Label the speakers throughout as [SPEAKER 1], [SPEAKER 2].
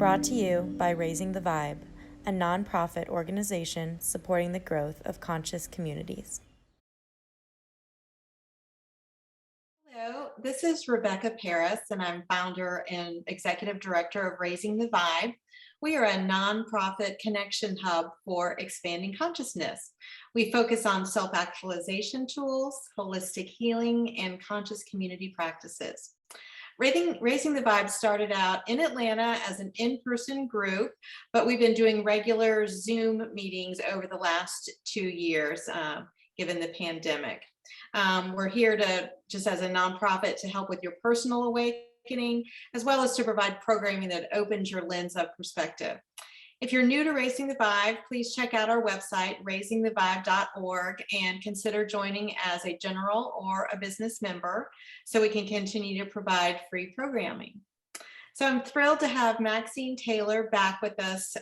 [SPEAKER 1] Brought to you by Raising the Vibe, a nonprofit organization supporting the growth of conscious communities.
[SPEAKER 2] Hello, this is Rebecca Paris, and I'm founder and executive director of Raising the Vibe. We are a nonprofit connection hub for expanding consciousness. We focus on self-actualization tools, holistic healing, and conscious community practices. Raising the Vibe started out in Atlanta as an in-person group, but we've been doing regular Zoom meetings over the last 2 years, given the pandemic. We're here to, just as a nonprofit, to help with your personal awakening, as well as to provide programming that opens your lens of perspective. If you're new to Raising the Vibe, please check out our website, raisingthevibe.org, and consider joining as a general or a business member so we can continue to provide free programming. So I'm thrilled to have Maxine Taylor back with us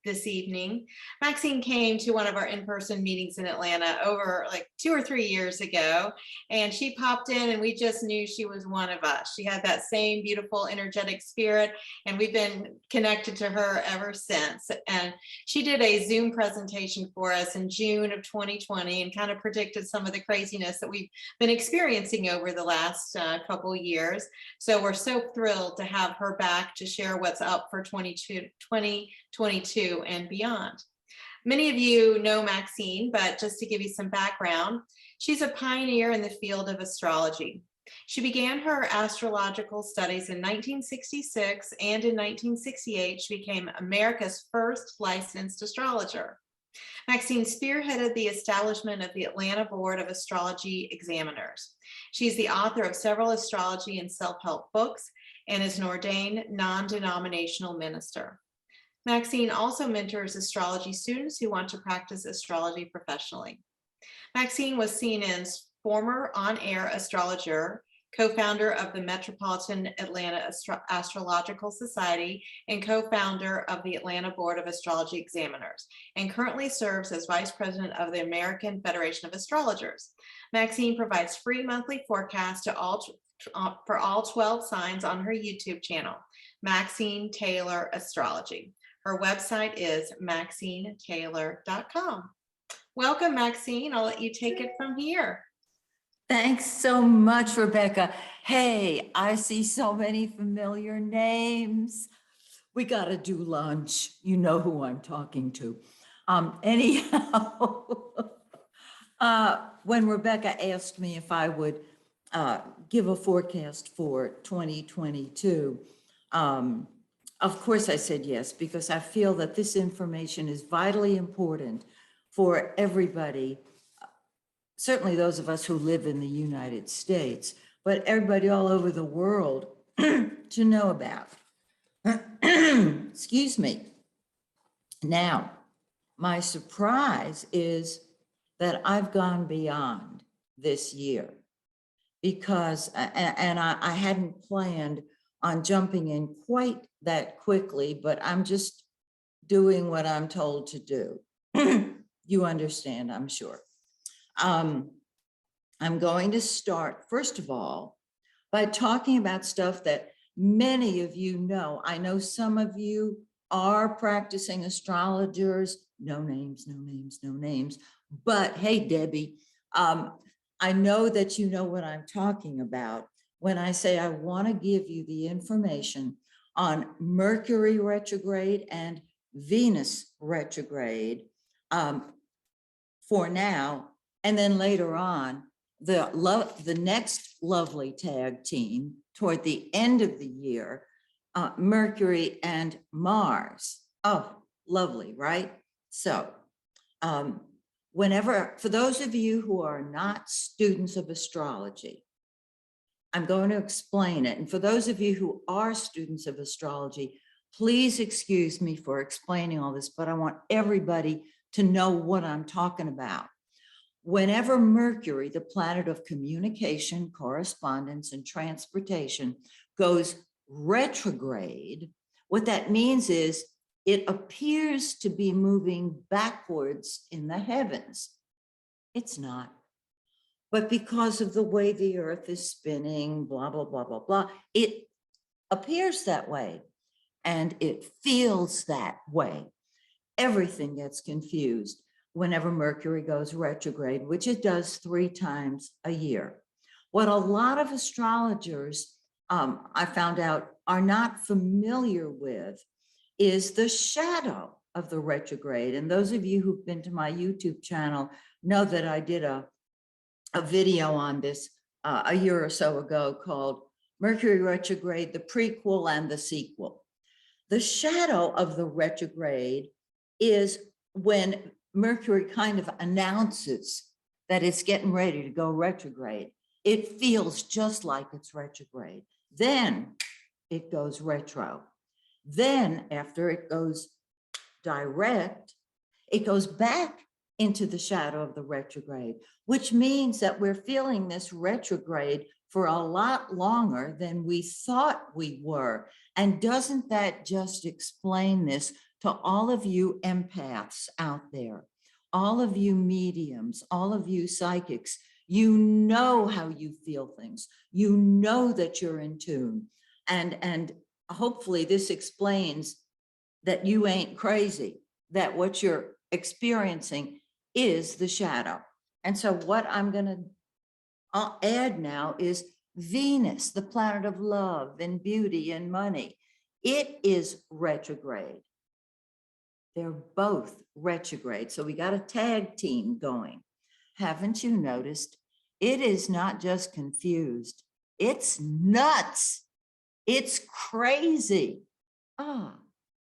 [SPEAKER 2] this evening. Maxine came to one of our in-person meetings in Atlanta over like 2 or 3 years ago, and she popped in and we just knew she was one of us. She had that same beautiful energetic spirit, and we've been connected to her ever since. And she did a Zoom presentation for us in June of 2020 and kind of predicted some of the craziness that we've been experiencing over the last couple years. So we're so thrilled to have her back to share what's up for 2022 and beyond. Many of you know Maxine, but just to give you some background, she's a pioneer in the field of astrology. She began her astrological studies in 1966, and in 1968, she became America's first licensed astrologer. Maxine spearheaded the establishment of the Atlanta Board of Astrology Examiners. She's the author of several astrology and self-help books and is an ordained non-denominational minister. Maxine also mentors astrology students who want to practice astrology professionally. Maxine was seen as former on-air astrologer, co-founder of the Metropolitan Atlanta Astrological Society, and co-founder of the Atlanta Board of Astrology Examiners, and currently serves as vice president of the American Federation of Astrologers. Maxine provides free monthly forecasts for all 12 signs on her YouTube channel, Maxine Taylor Astrology. Her website is MaxineTaylor.com. Welcome, Maxine. I'll let you take it from here.
[SPEAKER 3] Thanks so much, Rebecca. Hey, I see so many familiar names. We got to do lunch. You know who I'm talking to. Anyhow, when Rebecca asked me if I would give a forecast for 2022, of course I said yes, because I feel that this information is vitally important for everybody, certainly those of us who live in the United States, but everybody all over the world to know about. Excuse me. Now, my surprise is that I've gone beyond this year because, and I hadn't planned on jumping in quite that quickly, but I'm just doing what I'm told to do. You understand, I'm sure. I'm going to start, first of all, by talking about stuff that many of you know. I know some of you are practicing astrologers, no names, no names, no names, but hey, Debbie, I know that you know what I'm talking about when I say I want to give you the information on Mercury retrograde and Venus retrograde for now, and then later on, the next lovely tag team toward the end of the year, Mercury and Mars. Oh, lovely, right? So for those of you who are not students of astrology, I'm going to explain it. And for those of you who are students of astrology, please excuse me for explaining all this, but I want everybody to know what I'm talking about. Whenever Mercury, the planet of communication, correspondence, and transportation, goes retrograde, what that means is it appears to be moving backwards in the heavens. It's not. But because of the way the earth is spinning, blah, blah, blah, blah, blah, it appears that way. And it feels that way. Everything gets confused whenever Mercury goes retrograde, which it does 3 times a year. What a lot of astrologers, I found out, are not familiar with is the shadow of the retrograde. And those of you who've been to my YouTube channel know that I did a video on this a year or so ago called Mercury Retrograde, the prequel and the sequel. The shadow of the retrograde is when Mercury kind of announces that it's getting ready to go retrograde. It feels just like it's retrograde. Then it goes retro. Then after it goes direct, it goes back into the shadow of the retrograde, which means that we're feeling this retrograde for a lot longer than we thought we were. And doesn't that just explain this to all of you empaths out there, all of you mediums, all of you psychics? You know how you feel things. You know that you're in tune. And hopefully this explains that you ain't crazy, that what you're experiencing is the shadow. And so what I'm going to add now is Venus, the planet of love and beauty and money. It is retrograde. They're both retrograde. So we got a tag team going. Haven't you noticed? It is not just confused. It's nuts. It's crazy.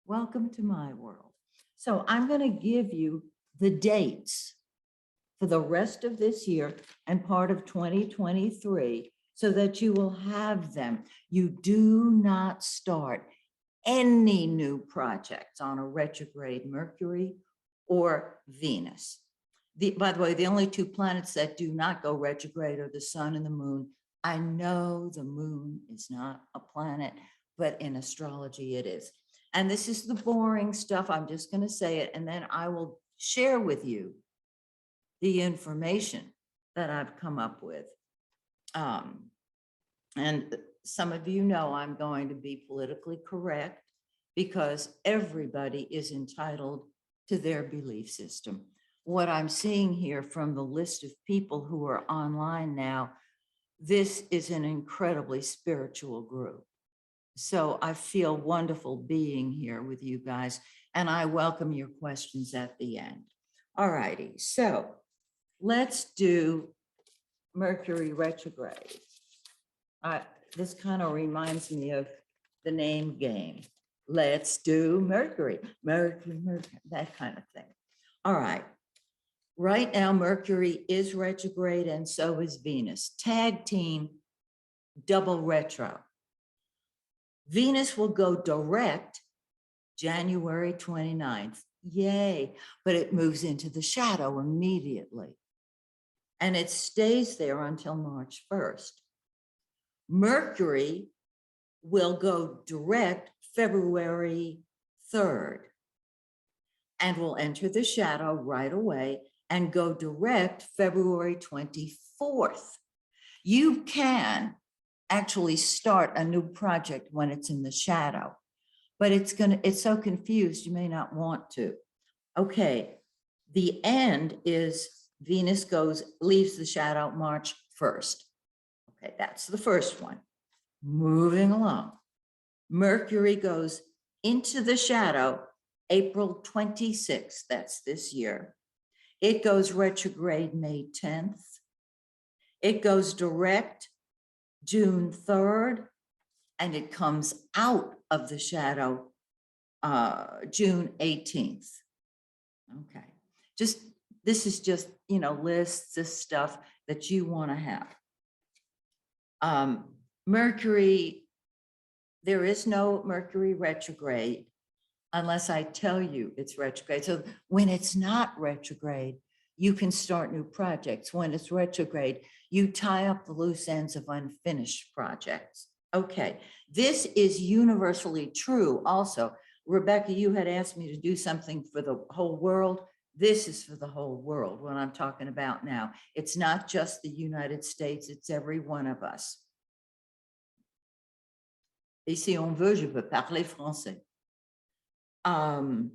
[SPEAKER 3] Welcome to my world. So I'm going to give you the dates for the rest of this year and part of 2023 so that you will have them. You do not start any new projects on a retrograde Mercury or Venus. By the way, the only 2 planets that do not go retrograde are the sun and the moon. I know the moon is not a planet, but in astrology it is. And this is the boring stuff. I'm just going to say it, and then I will share with you the information that I've come up with. And some of you know I'm going to be politically correct because everybody is entitled to their belief system. What I'm seeing here from the list of people who are online now, this is an incredibly spiritual group. So I feel wonderful being here with you guys, and I welcome your questions at the end. All righty, so let's do Mercury retrograde. This kind of reminds me of the name game. Let's do Mercury, Mercury, Mercury, that kind of thing. All right. Right now, Mercury is retrograde and so is Venus. Tag team, double retro. Venus will go direct January 29th. Yay. But it moves into the shadow immediately. And it stays there until March 1st. Mercury will go direct February 3rd and will enter the shadow right away and go direct February 24th. You can actually start a new project when it's in the shadow, but it's so confused, you may not want to. Okay, the end is Venus leaves the shadow March 1st. Okay, that's the first one. Moving along. Mercury goes into the shadow April 26th, that's this year. It goes retrograde May 10th. It goes direct June 3rd, and it comes out of the shadow June 18th. Okay, this is just, lists of stuff that you want to have. Mercury, there is no Mercury retrograde unless I tell you it's retrograde. So when it's not retrograde, you can start new projects. When it's retrograde, you tie up the loose ends of unfinished projects. Okay, this is universally true also. Rebecca, you had asked me to do something for the whole world. This is for the whole world, what I'm talking about now. It's not just the United States, it's every one of us. Et si on veut, je peux parler français. All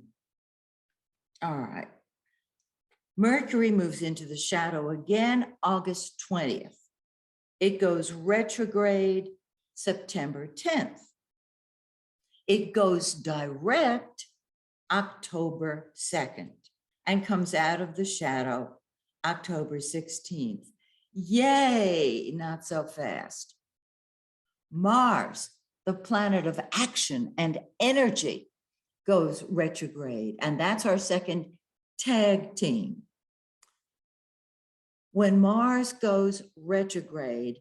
[SPEAKER 3] right. Mercury moves into the shadow again, August 20th. It goes retrograde September 10th. It goes direct October 2nd and comes out of the shadow October 16th. Yay, not so fast. Mars, the planet of action and energy, goes retrograde, and that's our second tag team. When Mars goes retrograde,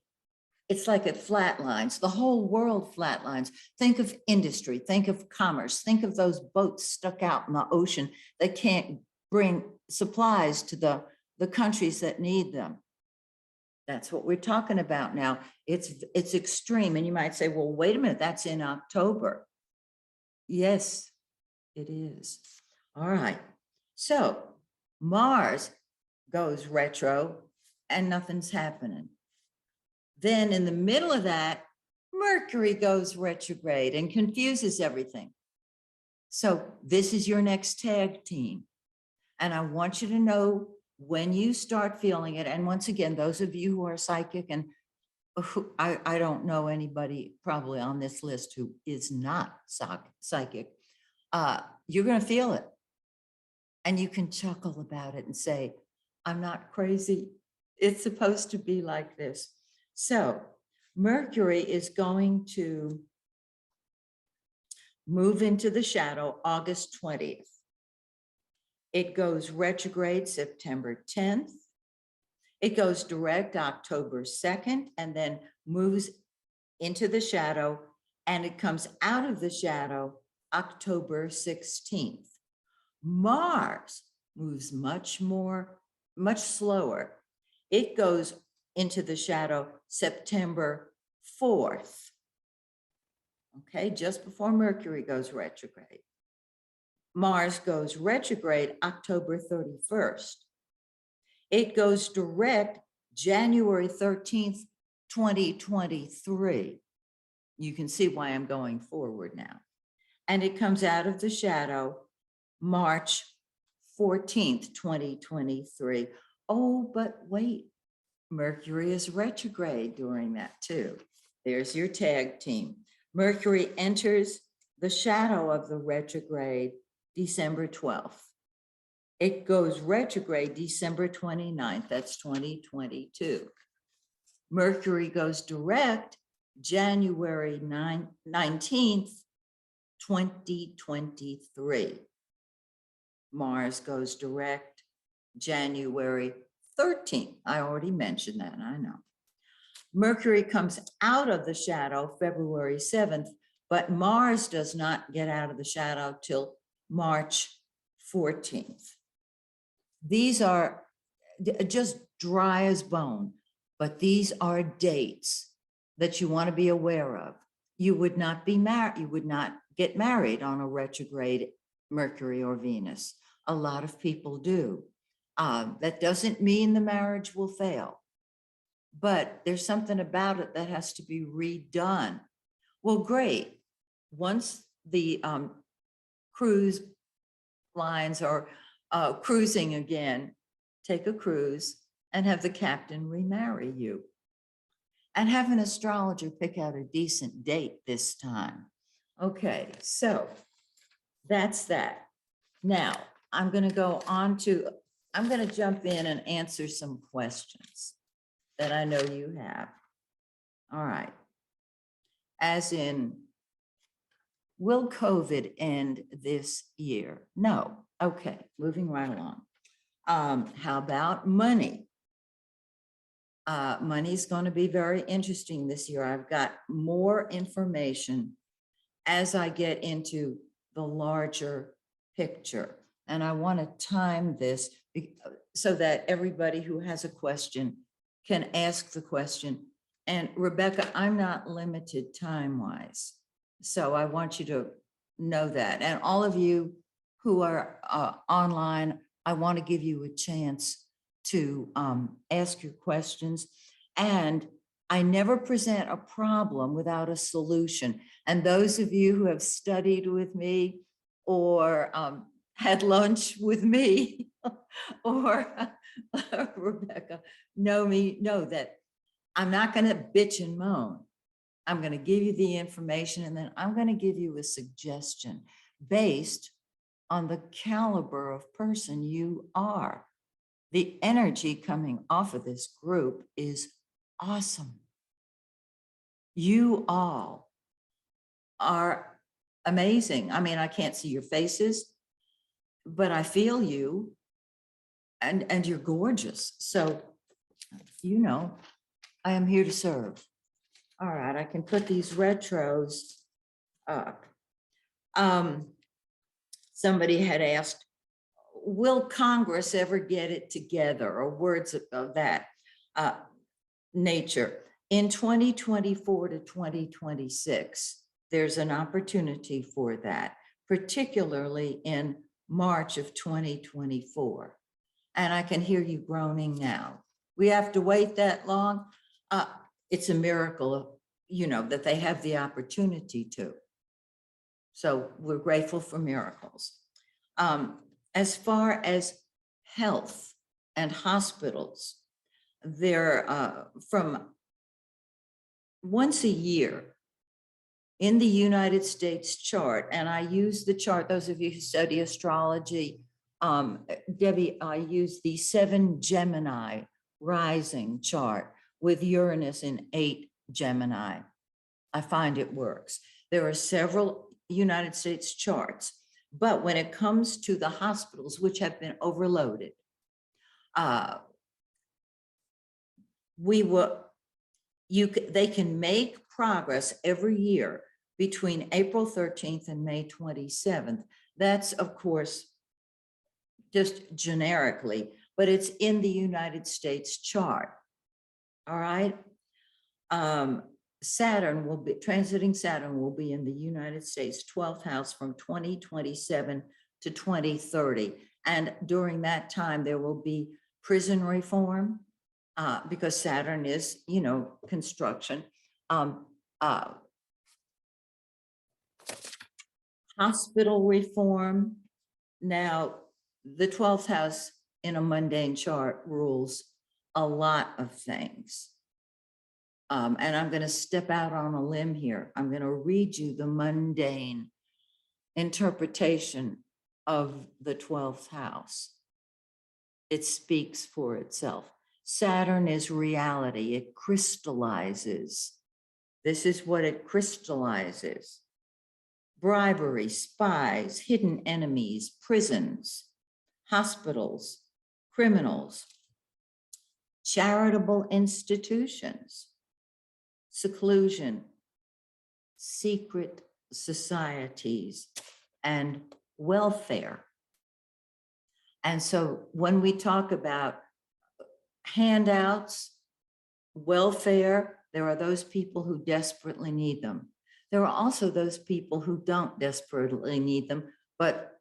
[SPEAKER 3] it's like it flatlines, the whole world flatlines. Think of industry, think of commerce, think of those boats stuck out in the ocean that can't bring supplies to the countries that need them. That's what we're talking about now. It's extreme. And you might say, well, wait a minute, that's in October. Yes, it is. All right. So Mars goes retro and nothing's happening. Then in the middle of that, Mercury goes retrograde and confuses everything. So this is your next tag team. And I want you to know when you start feeling it. And once again, those of you who are psychic, and I don't know anybody probably on this list who is not psychic, you're going to feel it. And you can chuckle about it and say, I'm not crazy. It's supposed to be like this. So Mercury is going to move into the shadow August 20th. It goes retrograde September 10th. It goes direct October 2nd and then moves into the shadow, and it comes out of the shadow October 16th. Mars moves much slower. It goes into the shadow September 4th. Okay, just before Mercury goes retrograde. Mars goes retrograde October 31st. It goes direct January 13th, 2023. You can see why I'm going forward now. And it comes out of the shadow March 14th, 2023. Oh, but wait, Mercury is retrograde during that too. There's your tag team. Mercury enters the shadow of the retrograde December 12th. It goes retrograde December 29th, that's 2022. Mercury goes direct January 19th, 2023. Mars goes direct January 13th. I already mentioned that, I know. Mercury comes out of the shadow February 7th, but Mars does not get out of the shadow till March 14th. These are just dry as bone, but these are dates that you want to be aware of. You would not be married, you would not get married on a retrograde Mercury or Venus. A lot of people do. That doesn't mean the marriage will fail, but there's something about it that has to be redone. Well, great. Once the cruise lines are cruising again, take a cruise and have the captain remarry you. And have an astrologer pick out a decent date this time. Okay, so that's that. Now, I'm going to go on to, I'm going to jump in and answer some questions that I know you have. All right. As in, will COVID end this year? No. Okay, moving right along. How about money? Money's going to be very interesting this year. I've got more information as I get into the larger picture. And I want to time this so that everybody who has a question can ask the question. And Rebecca, I'm not limited time-wise. So I want you to know that. And all of you who are online, I want to give you a chance to ask your questions. And I never present a problem without a solution. And those of you who have studied with me or had lunch with me or Rebecca know that I'm not going to bitch and moan. I'm going to give you the information, and then I'm going to give you a suggestion based on the caliber of person you are. The energy coming off of this group is awesome. You all are amazing. I mean, I can't see your faces, but I feel you, and you're gorgeous. So, you know, I am here to serve. All right, I can put these retros up. Somebody had asked, will Congress ever get it together, or words of that nature? In 2024 to 2026, there's an opportunity for that, particularly in March of 2024. And I can hear you groaning now. We have to wait that long? It's a miracle, you know, that they have the opportunity to. So we're grateful for miracles. As far as health and hospitals, they're from once a year in the United States chart, and I use the chart, those of you who study astrology, Debbie, I use the 7 Gemini rising chart with Uranus in 8 Gemini. I find it works. There are several United States charts, but when it comes to the hospitals, which have been overloaded, they can make progress every year between April 13th and May 27th. That's, of course, just generically, but it's in the United States chart. All right. Saturn will be transiting. Saturn will be in the United States 12th house from 2027 to 2030. And during that time, there will be prison reform, because Saturn is, you know, construction. Hospital reform. Now, the 12th house in a mundane chart rules a lot of things. And I'm going to step out on a limb here. I'm going to read you the mundane interpretation of the 12th house. It speaks for itself. Saturn is reality. It crystallizes. This is what it crystallizes. Bribery, spies, hidden enemies, prisons, hospitals, criminals, charitable institutions, seclusion, secret societies, and welfare. And so when we talk about handouts, welfare, there are those people who desperately need them. There are also those people who don't desperately need them, but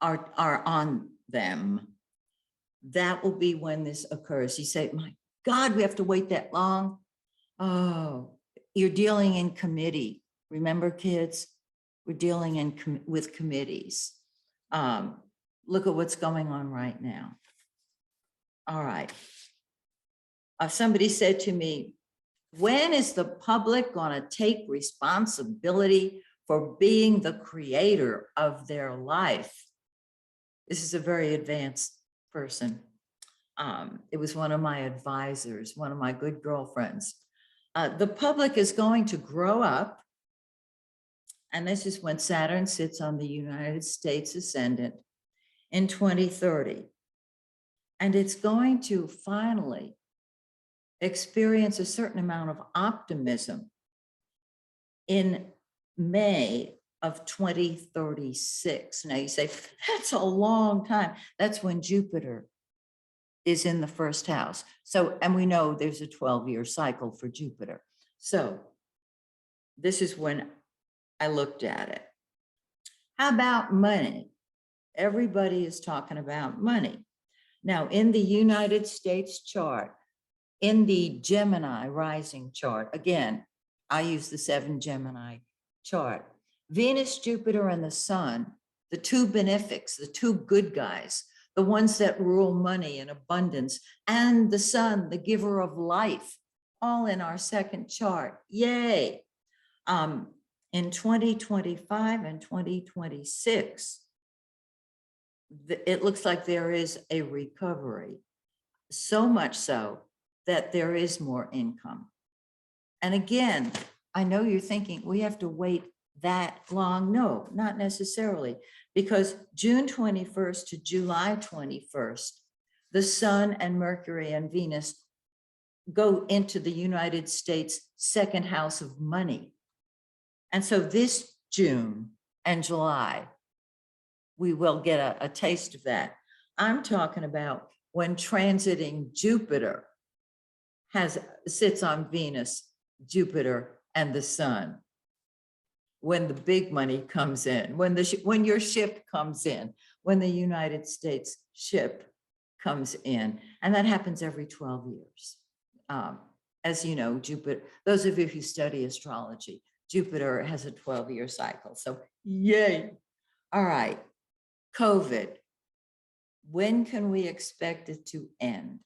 [SPEAKER 3] are on them. That will be when this occurs. You say, my God, we have to wait that long. Oh, you're dealing in committee. Remember, kids, we're dealing with committees. Look at what's going on right now. All right. Somebody said to me, when is the public going to take responsibility for being the creator of their life? This is a very advanced person. It was one of my advisors, one of my good girlfriends. The public is going to grow up, and this is when Saturn sits on the United States ascendant in 2030. And it's going to finally experience a certain amount of optimism in May of 2036. Now you say, that's a long time. That's when Jupiter is in the first house. So, and we know there's a 12-year cycle for Jupiter. So this is when I looked at it. How about money? Everybody is talking about money. Now, in the United States chart, in the Gemini rising chart, again, I use the 7 Gemini chart. Venus, Jupiter, and the sun, the two benefics, the two good guys, the ones that rule money and abundance, and the sun, the giver of life, all in our second chart. Yay. In 2025 and 2026, it looks like there is a recovery, so much so that there is more income. And again, I know you're thinking we have to wait that long. No, not necessarily, because June 21st to July 21st, the sun and Mercury and Venus go into the United States' second house of money. And so this June and July, we will get a taste of that. I'm talking about when transiting Jupiter sits on Venus, Jupiter, and the sun. When the big money comes in, when your ship comes in, when the United States ship comes in, and that happens every 12 years. As you know, Jupiter, those of you who study astrology, Jupiter has a 12-year cycle. So yay. All right, COVID. When can we expect it to end?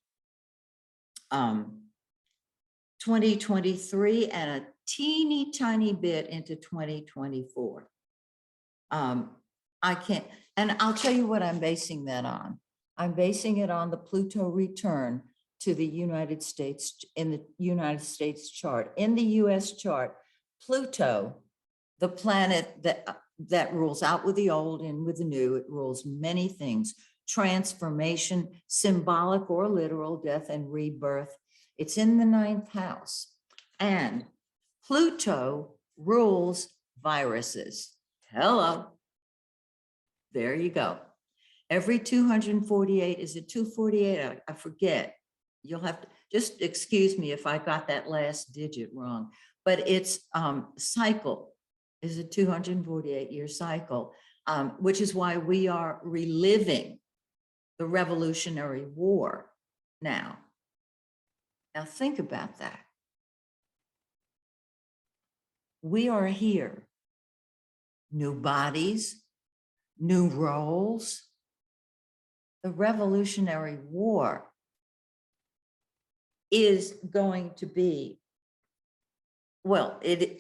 [SPEAKER 3] 2023 and a teeny tiny bit into 2024. I can't, and I'll tell you what I'm basing that on. I'm basing it on the Pluto return to the United States, in the United States chart. In the US chart, Pluto, the planet that rules out with the old and with the new, it rules many things: transformation, symbolic or literal, death and rebirth. It's in the 9th house. And Pluto rules viruses. Hello. There you go. Every 248, is it 248? I forget. You'll have to just excuse me if I got that last digit wrong, but it's cycle is a 248-year cycle, which is why we are reliving the Revolutionary War now. Now think about that. We are here. New bodies, new roles. The Revolutionary War is going to be, well, I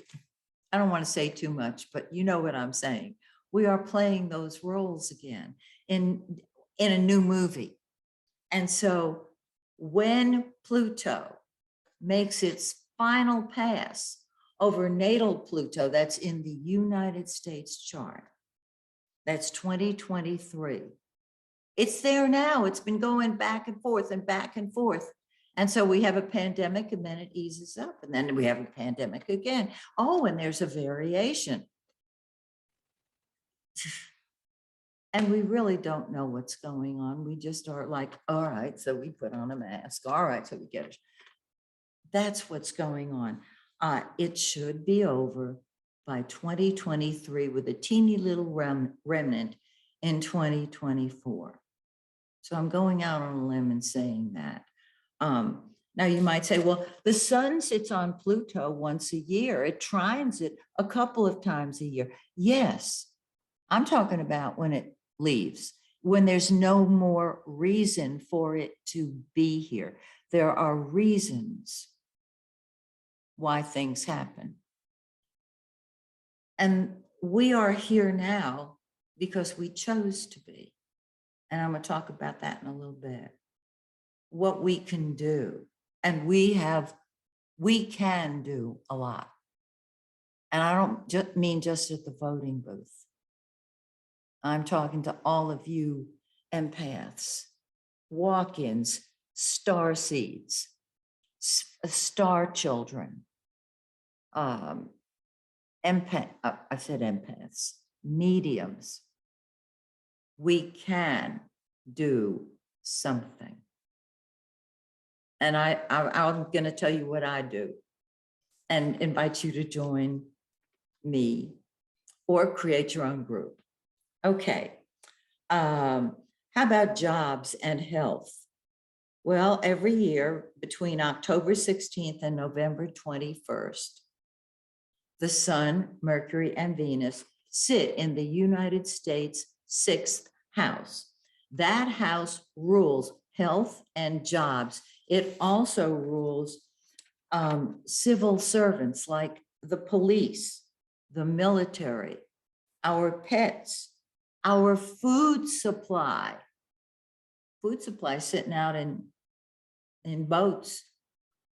[SPEAKER 3] don't want to say too much, but you know what I'm saying. We are playing those roles again in a new movie. And so when Pluto makes its final pass over natal Pluto, that's in the United States chart, that's 2023. It's there now. It's been going back and forth and back and forth. And so we have a pandemic and then it eases up and then we have a pandemic again. Oh, and there's a variation. And we really don't know what's going on. We just are like, all right, so we put on a mask. All right, so we get it. That's what's going on. It should be over by 2023 with a teeny little remnant in 2024. So I'm going out on a limb and saying that. Now you might say, well, the sun sits on Pluto once a year. It trines it a couple of times a year. Yes, I'm talking about when it leaves, when there's no more reason for it to be here. There are reasons why things happen. And we are here now because we chose to be. And I'm going to talk about that in a little bit. What we can do. And we can do a lot. And I don't just mean just at the voting booth. I'm talking to all of you empaths, walk-ins, star seeds, star children, I said empaths, mediums. We can do something. And I'm going to tell you what I do and invite you to join me or create your own group. Okay. How about jobs and health? Well, every year between October 16th and November 21st, the Sun, Mercury, and Venus sit in the United States' 6th house. That house rules health and jobs. It also rules civil servants like the police, the military, our pets, our food supply. Food supply sitting out in boats,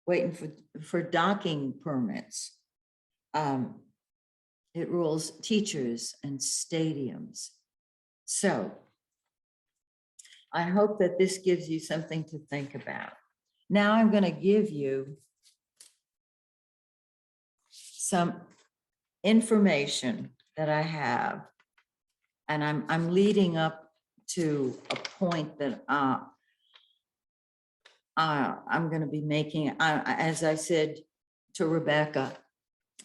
[SPEAKER 3] waiting for docking permits. It rules teachers and stadiums. So I hope that this gives you something to think about. Now I'm going to give you some information that I have, and I'm leading up to a point that I'm going to be making. As I said to Rebecca,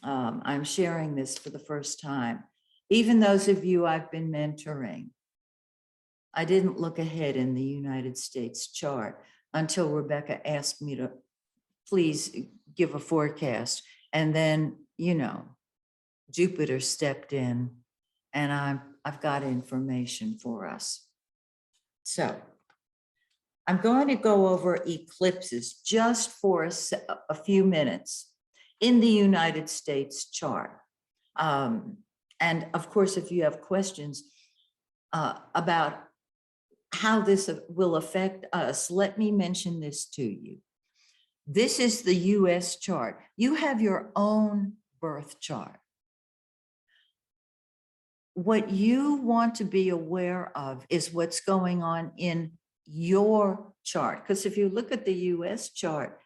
[SPEAKER 3] I'm sharing this for the first time. Even those of you I've been mentoring, I didn't look ahead in the United States chart until Rebecca asked me to please give a forecast. And then, you know, Jupiter stepped in, and I've got information for us. So I'm going to go over eclipses just for a few minutes in the United States chart. And of course, if you have questions about how this will affect us, let me mention this to you. This is the US chart. You have your own birth chart. What you want to be aware of is what's going on in your chart. Because if you look at the US chart,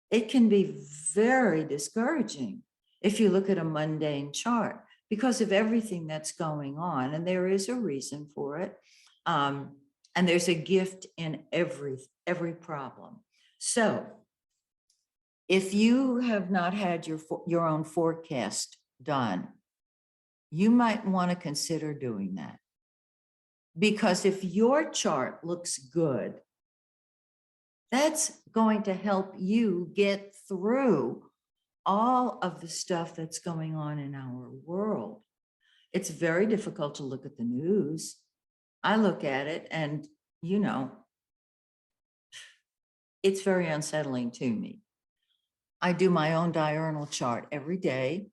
[SPEAKER 3] it can be very discouraging if you look at a mundane chart because of everything that's going on. And there is a reason for it. And there's a gift in every problem. So if you have not had your own forecast done, you might want to consider doing that. Because if your chart looks good, that's going to help you get through all of the stuff that's going on in our world. It's very difficult to look at the news. I look at it and, you know, it's very unsettling to me. I do my own diurnal chart every day,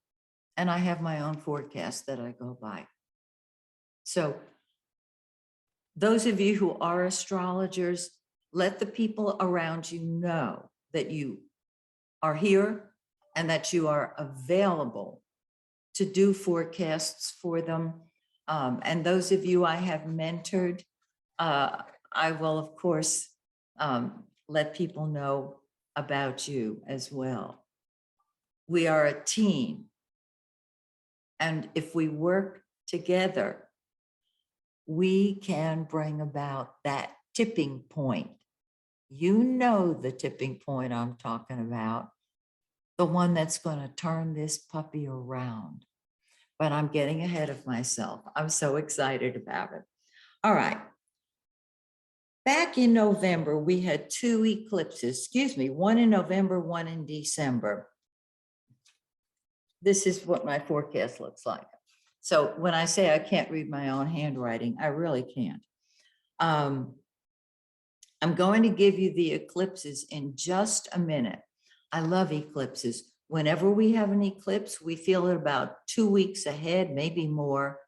[SPEAKER 3] and I have my own forecast that I go by. So those of you who are astrologers, let the people around you know that you are here and that you are available to do forecasts for them. And those of you I have mentored, I will, of course, let people know about you as well. We are a team. And if we work together, we can bring about that tipping point. You know the tipping point I'm talking about, the one that's going to turn this puppy around. But I'm getting ahead of myself. I'm so excited about it. All right. Back in November, we had 2 eclipses, one in November, one in December. This is what my forecast looks like. So when I say I can't read my own handwriting, I really can't. I'm going to give you the eclipses in just a minute. I love eclipses. Whenever we have an eclipse, we feel it about 2 weeks ahead, maybe more.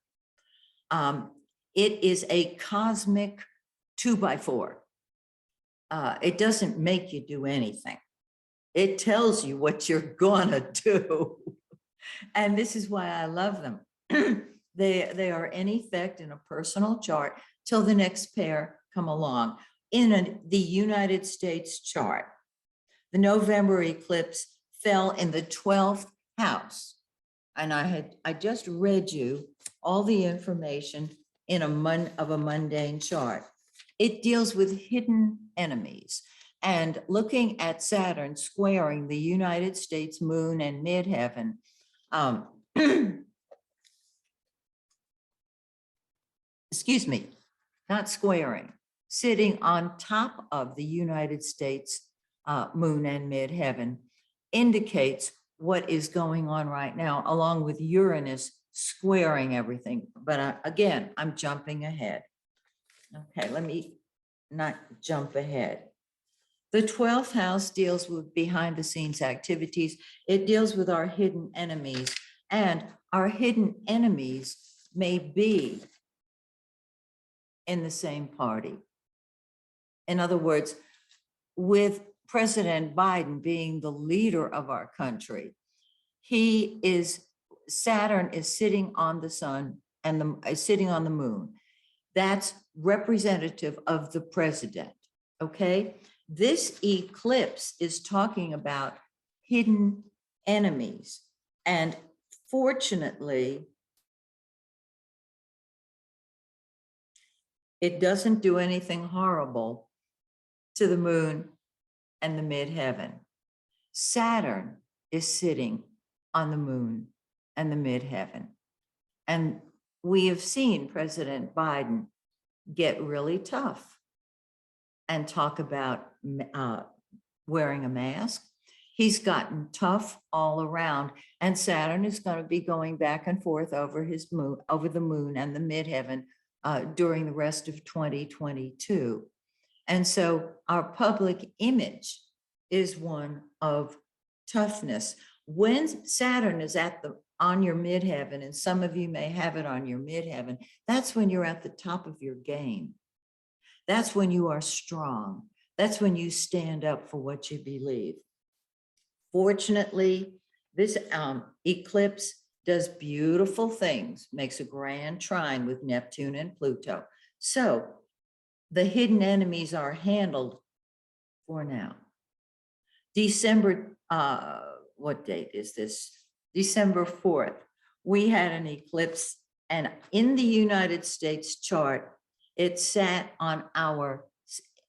[SPEAKER 3] It is a cosmic 2x4. It doesn't make you do anything. It tells you what you're gonna do. And this is why I love them. They are in effect in a personal chart till the next pair come along. In the United States chart, the November eclipse fell in the 12th house. And I just read you all the information in a mundane chart. It deals with hidden enemies. And looking at Saturn squaring the United States moon and midheaven, excuse me, not squaring, sitting on top of the United States moon and midheaven indicates what is going on right now, along with Uranus squaring everything. But again, I'm jumping ahead. Okay, let me not jump ahead. The 12th house deals with behind the scenes activities. It deals with our hidden enemies, and our hidden enemies may be in the same party. In other words, with President Biden being the leader of our country, Saturn is sitting on the sun and sitting on the moon. That's representative of the president, okay? This eclipse is talking about hidden enemies. And fortunately, it doesn't do anything horrible to the moon and the midheaven. Saturn is sitting on the moon and the midheaven. And we have seen President Biden get really tough and talk about wearing a mask. He's gotten tough all around, and Saturn is going to be going back and forth over the moon and the midheaven during the rest of 2022. And so our public image is one of toughness. When Saturn is on your midheaven, and some of you may have it on your midheaven, that's when you're at the top of your game. That's when you are strong. That's when you stand up for what you believe. Fortunately, this eclipse does beautiful things, makes a grand trine with Neptune and Pluto. So the hidden enemies are handled for now. December, what date is this? December 4th, we had an eclipse, and in the United States chart, it sat in our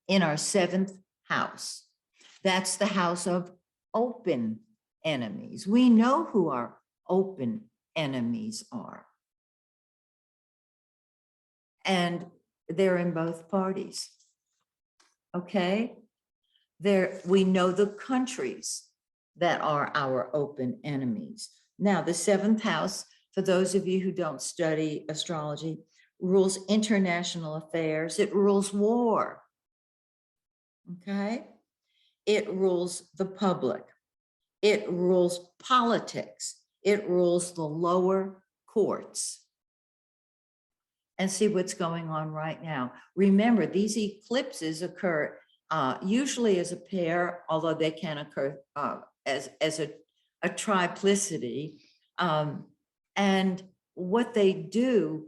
[SPEAKER 3] 7th house. That's the house of open enemies. We know who our open enemies are. And they're in both parties. Okay? We know the countries that are our open enemies. Now, the 7th house, for those of you who don't study astrology, rules international affairs. It rules war. Okay? It rules the public. It rules politics. It rules the lower courts. And see what's going on right now. Remember, these eclipses occur usually as a pair, although they can occur as a triplicity. And what they do,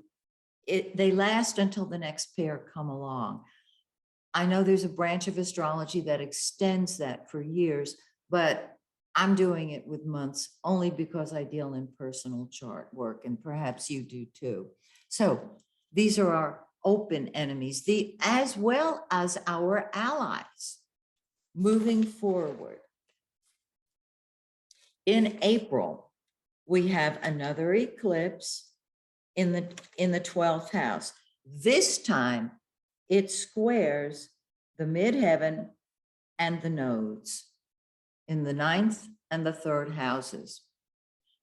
[SPEAKER 3] they last until the next pair come along. I know there's a branch of astrology that extends that for years, but I'm doing it with months only because I deal in personal chart work, and perhaps you do too. So these are our open enemies, as well as our allies. Moving forward, in April, we have another eclipse in the 12th house. This time, it squares the midheaven and the nodes in the 9th and the 3rd houses.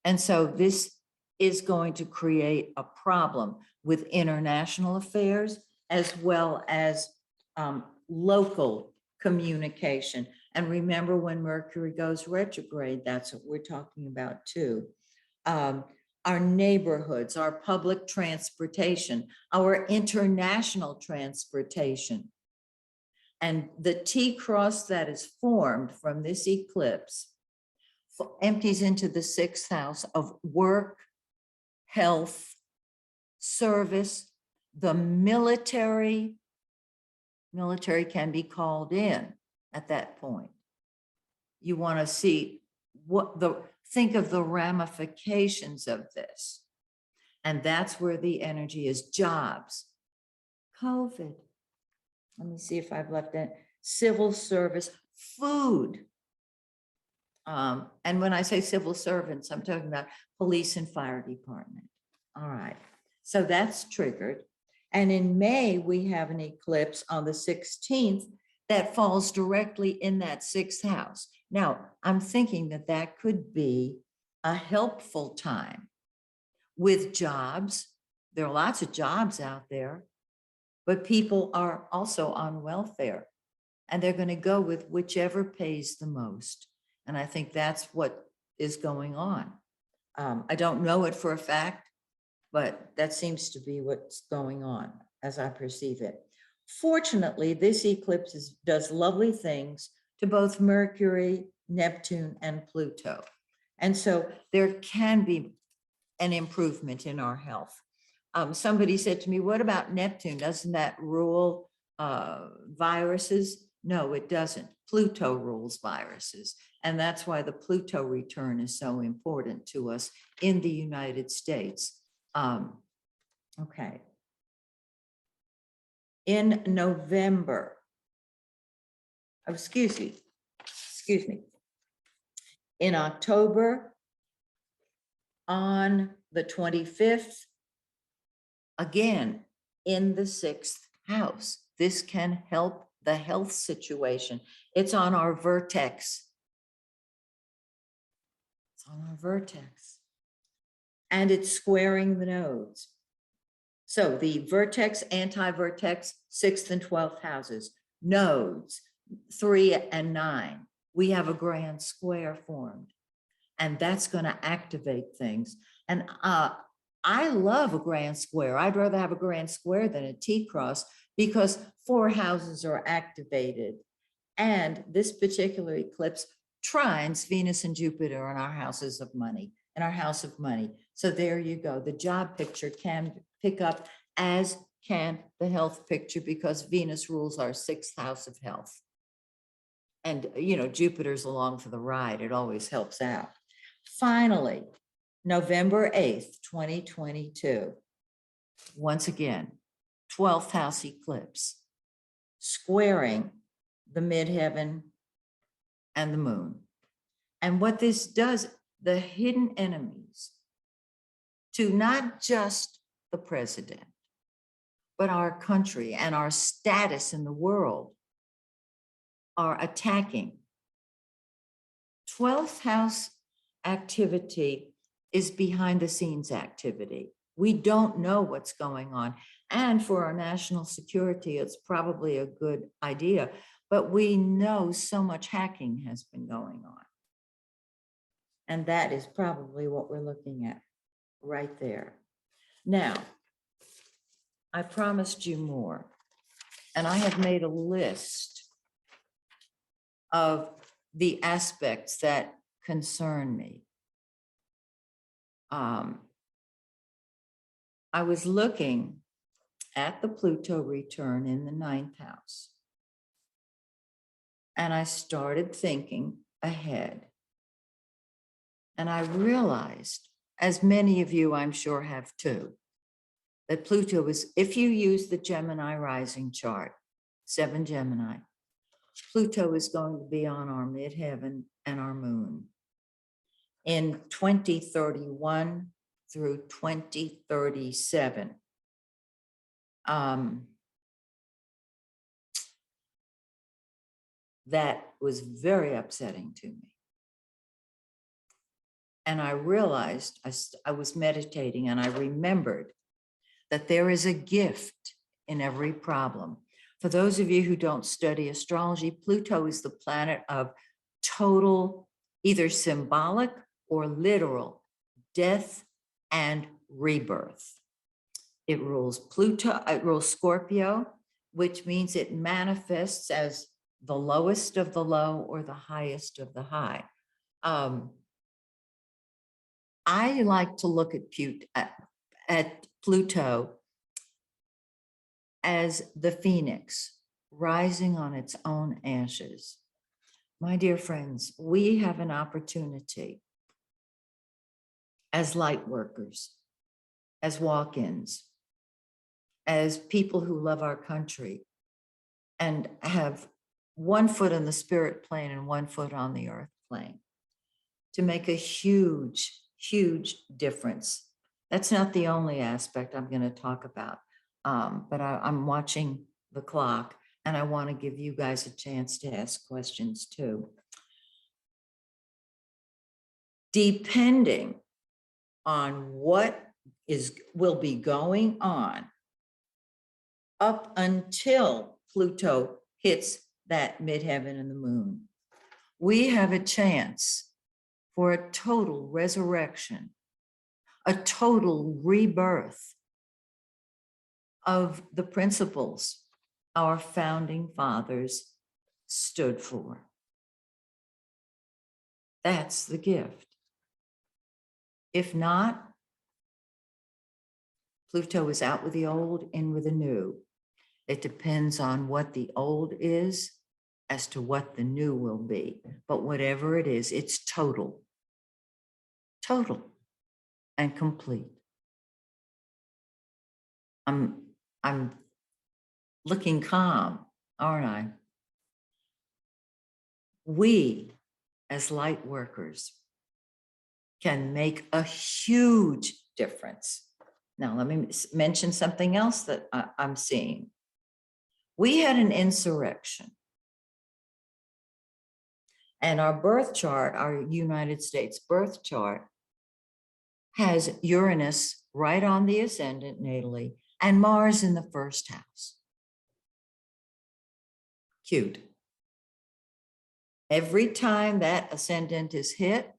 [SPEAKER 3] And so this is going to create a problem with international affairs as well as local communication. And remember, when Mercury goes retrograde, that's what we're talking about too. Our neighborhoods, our public transportation, our international transportation. And the T-cross that is formed from this eclipse empties into the 6th house of work, health, service, the military. Military can be called in at that point. You want to see think of the ramifications of this. And that's where the energy is. Jobs, COVID. Let me see if I've left that. Civil service, food. And when I say civil servants, I'm talking about police and fire department. All right. So that's triggered. And in May, we have an eclipse on the 16th that falls directly in that 6th house. Now, I'm thinking that that could be a helpful time with jobs. There are lots of jobs out there, but people are also on welfare, and they're going to go with whichever pays the most. And I think that's what is going on. I don't know it for a fact, but that seems to be what's going on as I perceive it. Fortunately, this eclipse does lovely things to both Mercury, Neptune, and Pluto. And so there can be an improvement in our health. Somebody said to me, what about Neptune? Doesn't that rule viruses? No, it doesn't. Pluto rules viruses. And that's why the Pluto return is so important to us in the United States. Okay. In November, excuse me, in October, on the 25th, again, in the 6th house. This can help the health situation. It's on our vertex. It's on our vertex. And it's squaring the nodes. So the vertex, anti-vertex, 6th and 12th houses, nodes, 3 and 9. We have a grand square formed, and that's going to activate things. And I love a grand square. I'd rather have a grand square than a T-cross because 4 houses are activated. And this particular eclipse trines Venus and Jupiter in our houses of money, in our house of money. So there you go. The job picture can pick up, as can the health picture, because Venus rules our 6th house of health. And, you know, Jupiter's along for the ride. It always helps out. Finally, November 8th, 2022. Once again, 12th house eclipse, squaring the midheaven and the moon. And what this does, the hidden enemies to not just the president, but our country and our status in the world are attacking. 12th house activity is behind the scenes activity. We don't know what's going on. And for our national security, it's probably a good idea, but we know so much hacking has been going on. And that is probably what we're looking at right there. Now, I promised you more, and I have made a list of the aspects that concern me. I was looking at the Pluto return in the 9th house, and I started thinking ahead. And I realized, as many of you I'm sure have too, that Pluto is, if you use the Gemini rising chart, 7 Gemini, Pluto is going to be on our midheaven and our moon in 2031 through 2037. That was very upsetting to me. And I realized, I was meditating, and I remembered that there is a gift in every problem. For those of you who don't study astrology, Pluto is the planet of total, either symbolic or literal, death and rebirth. It rules Pluto, it rules Scorpio, which means it manifests as the lowest of the low or the highest of the high. I like to look at Pluto as the phoenix rising on its own ashes. My dear friends, we have an opportunity as light workers, as walk-ins, as people who love our country and have one foot on the spirit plane and one foot on the earth plane, to make a huge, huge difference. That's not the only aspect I'm going to talk about, but I'm watching the clock, and I want to give you guys a chance to ask questions too. depending on what will be going on up until Pluto hits that midheaven and the moon, we have a chance for a total resurrection, a total rebirth of the principles our founding fathers stood for. That's the gift. If not, Pluto is out with the old, in with the new. It depends on what the old is as to what the new will be. But whatever it is, it's total and complete. I'm looking calm, aren't I? We, as light workers, can make a huge difference. Now, let me mention something else that I'm seeing. We had an insurrection, and our birth chart, our United States birth chart, has Uranus right on the ascendant natally and Mars in the first house. Cute. Every time that ascendant is hit,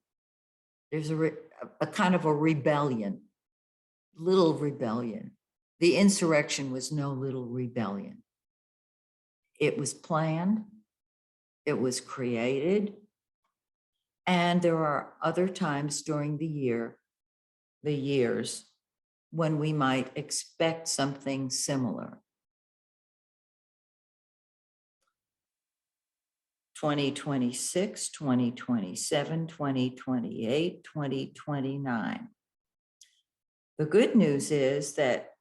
[SPEAKER 3] there's a kind of a rebellion, little rebellion. The insurrection was no little rebellion. It was planned, it was created, and there are other times during the years, when we might expect something similar. 2026, 2027, 2028, 2029. The good news is that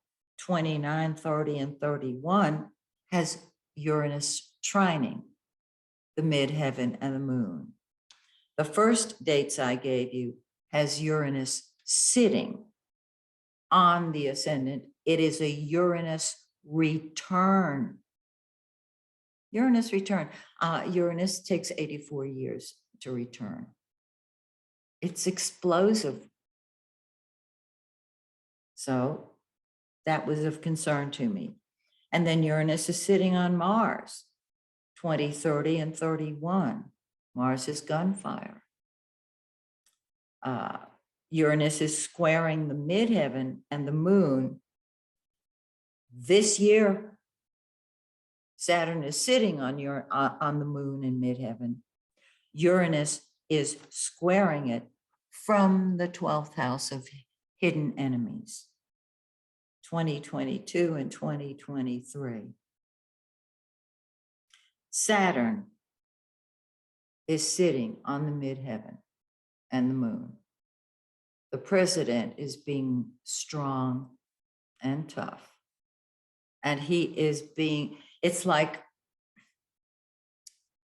[SPEAKER 3] 29, 30, and 31 has Uranus trining the midheaven and the moon. The first dates I gave you has Uranus sitting on the ascendant. It is a Uranus return. Uranus return. Uranus takes 84 years to return. It's explosive. So that was of concern to me. And then Uranus is sitting on Mars, 20, 30, and 31. Mars is gunfire. Uranus is squaring the midheaven and the moon. This year, Saturn is sitting on the moon in midheaven. Uranus is squaring it from the 12th house of hidden enemies, 2022 and 2023. Saturn is sitting on the midheaven and the moon. The president is being strong and tough. And he is being, it's like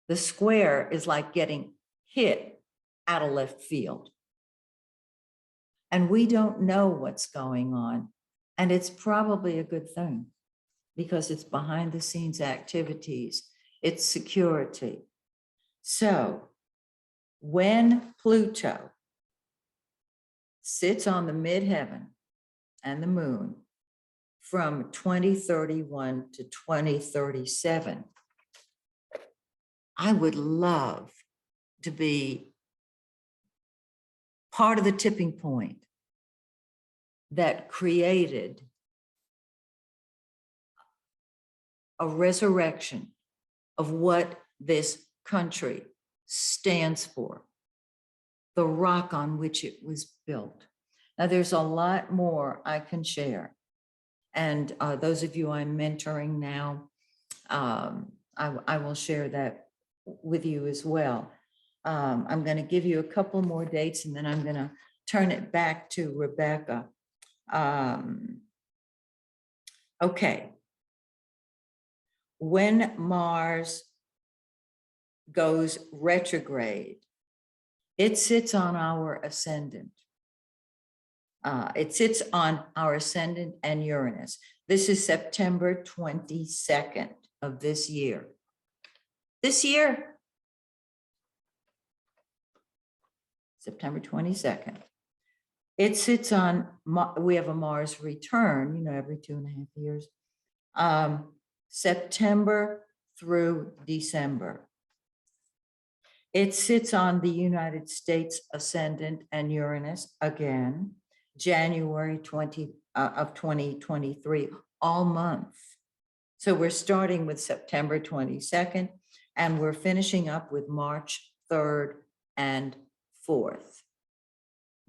[SPEAKER 3] the square is like getting hit out of left field. And we don't know what's going on. And it's probably a good thing because it's behind the scenes activities, it's security. So when Pluto sits on the midheaven and the moon from 2031 to 2037, I would love to be part of the tipping point that created a resurrection of what this country stands for, the rock on which it was built. Now, there's a lot more I can share. And those of you I'm mentoring now, I will share that with you as well. I'm going to give you a couple more dates and then I'm going to turn it back to Rebecca. Okay. When Mars goes retrograde, it sits on our ascendant. It sits on our ascendant and Uranus. This is September 22nd of this year. September 22nd. It sits on, we have a Mars return, you know, every 2.5 years. September through December. It sits on the United States ascendant and Uranus again, January 2023, all month. So we're starting with September 22nd, and we're finishing up with March 3rd and 4th.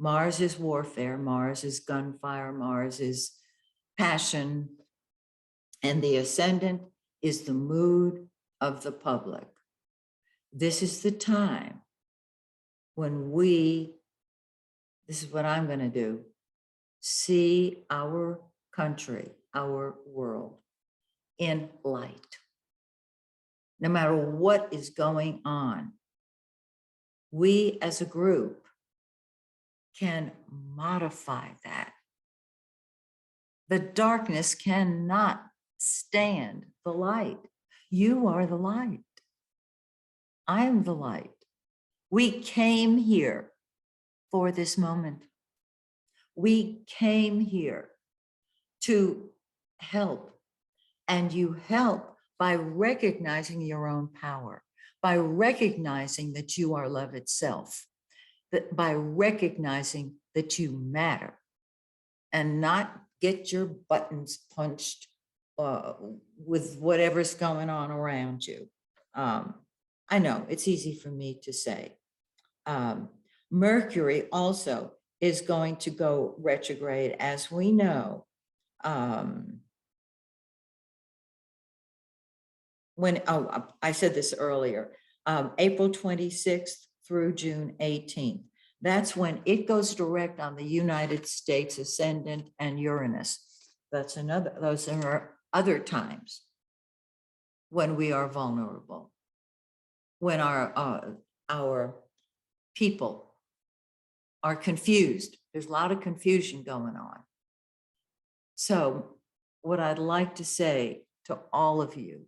[SPEAKER 3] Mars is warfare, Mars is gunfire, Mars is passion, and the ascendant is the mood of the public. This is the time when this is what I'm going to do, see our country, our world in light. No matter what is going on, we as a group can modify that. The darkness cannot stand the light. You are the light. I am the light. We came here for this moment. We came here to help, and you help by recognizing your own power, by recognizing that you are love itself, that by recognizing that you matter, and not get your buttons punched with whatever's going on around you. I know it's easy for me to say. Mercury also is going to go retrograde, as we know. I said this earlier, April 26th through June 18th. That's when it goes direct on the United States ascendant and Uranus. Those are other times when we are vulnerable, when our people are confused. There's a lot of confusion going on. So what I'd like to say to all of you,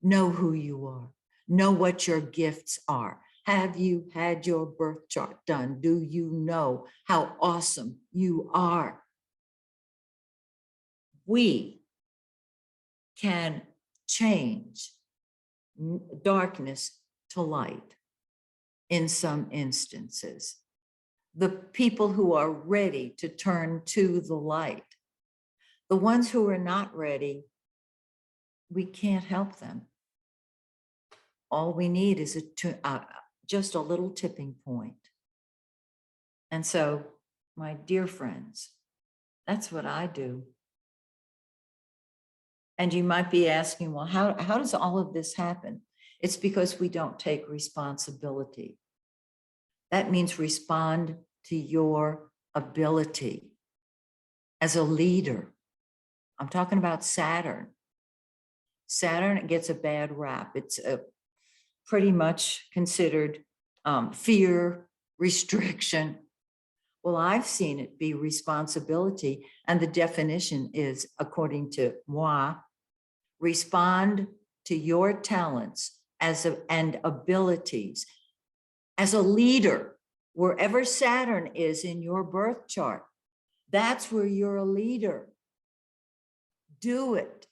[SPEAKER 3] know who you are, know what your gifts are. Have you had your birth chart done? Do you know how awesome you are? We can change darkness to light in some instances. The people who are ready to turn to the light, the ones who are not ready, we can't help them. All we need is just a little tipping point. And so, my dear friends, that's what I do. And you might be asking, well, how does all of this happen? It's because we don't take responsibility. That means respond to your ability as a leader. I'm talking about Saturn. Saturn gets a bad rap. It's pretty much considered fear, restriction. Well, I've seen it be responsibility. And the definition is, according to moi, respond to your talents and abilities as a leader. Wherever Saturn is in your birth chart, that's where you're a leader. Do it.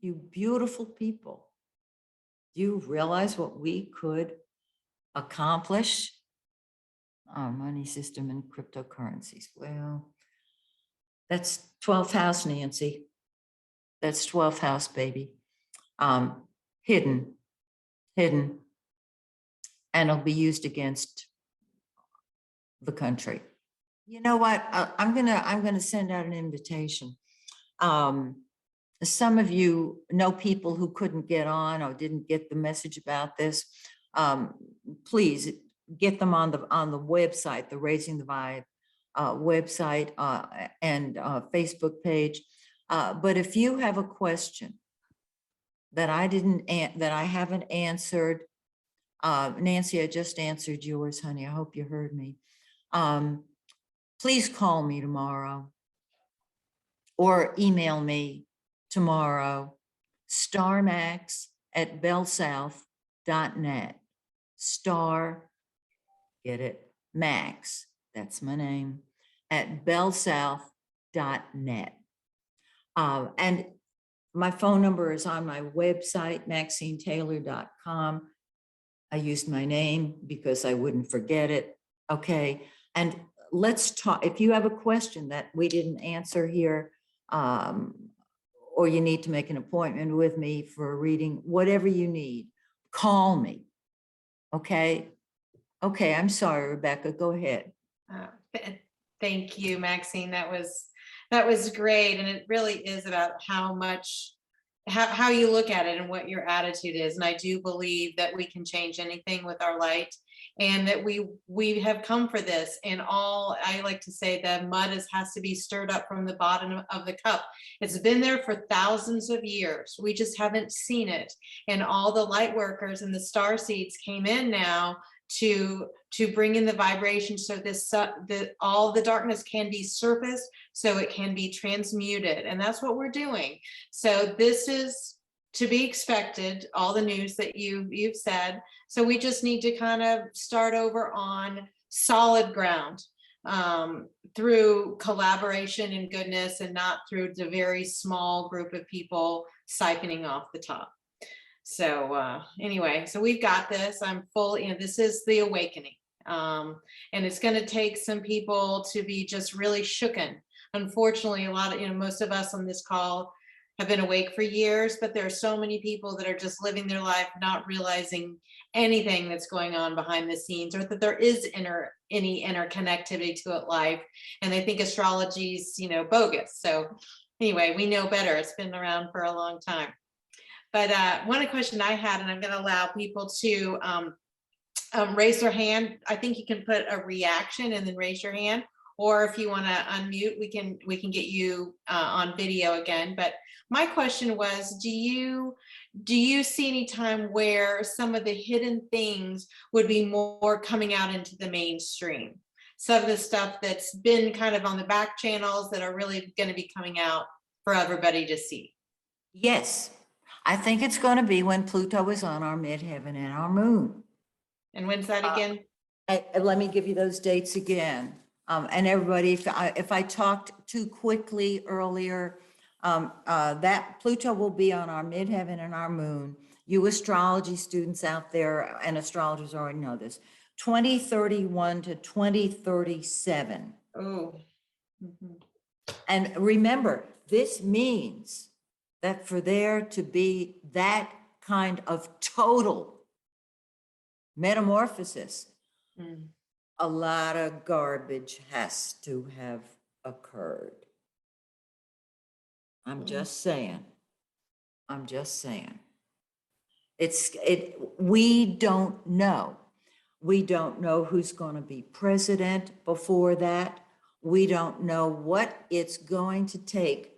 [SPEAKER 3] You beautiful people. Do you realize what we could accomplish? Our money system and cryptocurrencies. Well, that's 12th house, Nancy. That's 12th house, baby. Hidden. And it'll be used against the country. You know what? I'm gonna send out an invitation. Some of you know people who couldn't get on or didn't get the message about this. Please get them on the website, the Raising the Vibe website and Facebook page. But if you have a question that I haven't answered, Nancy, I just answered yours, honey. I hope you heard me. Please call me tomorrow or email me tomorrow, starmax@bellsouth.net. get it, Max, that's my name, at bellsouth.net. And my phone number is on my website, MaxineTaylor.com. I used my name because I wouldn't forget it. Okay. And let's talk. If you have a question that we didn't answer here, or you need to make an appointment with me for a reading, whatever you need, call me. Okay. Okay. I'm sorry, Rebecca. Go ahead.
[SPEAKER 2] Thank you, Maxine. That was great. And it really is about how you look at it and what your attitude is. And I do believe that we can change anything with our light, and that we have come for this. And I like to say the mud has to be stirred up from the bottom of the cup. It's been there for thousands of years. We just haven't seen it. And all the light workers and the star seeds came in now to bring in the vibration, so all the darkness can be surfaced, so it can be transmuted. And that's what we're doing. So this is to be expected, all the news that you've said. So we just need to kind of start over on solid ground, through collaboration and goodness, and not through the very small group of people siphoning off the top. So anyway, so we've got this. I'm full, this is the awakening. And it's going to take some people to be just really shooken. Unfortunately, most of us on this call have been awake for years, but there are so many people that are just living their life not realizing anything that's going on behind the scenes, or that there is any interconnectivity to it life. And they think astrology's, bogus. So anyway, we know better. It's been around for a long time. But one question I had, and I'm going to allow people to raise their hand. I think you can put a reaction and then raise your hand, or if you want to unmute, we can get you on video again. But my question was, do you see any time where some of the hidden things would be more coming out into the mainstream? Some of the stuff that's been kind of on the back channels that are really going to be coming out for everybody to see.
[SPEAKER 3] Yes. I think it's going to be when Pluto is on our midheaven and our moon.
[SPEAKER 2] And when's that again?
[SPEAKER 3] Let me give you those dates again. And everybody, if I talked too quickly earlier, that Pluto will be on our midheaven and our moon. You astrology students out there and astrologers already know this. 2031 to 2037.
[SPEAKER 2] Oh. Mm-hmm.
[SPEAKER 3] And remember, this means that for there to be that kind of total metamorphosis, a lot of garbage has to have occurred. I'm just saying. We don't know. We don't know who's going to be president before that. We don't know what it's going to take.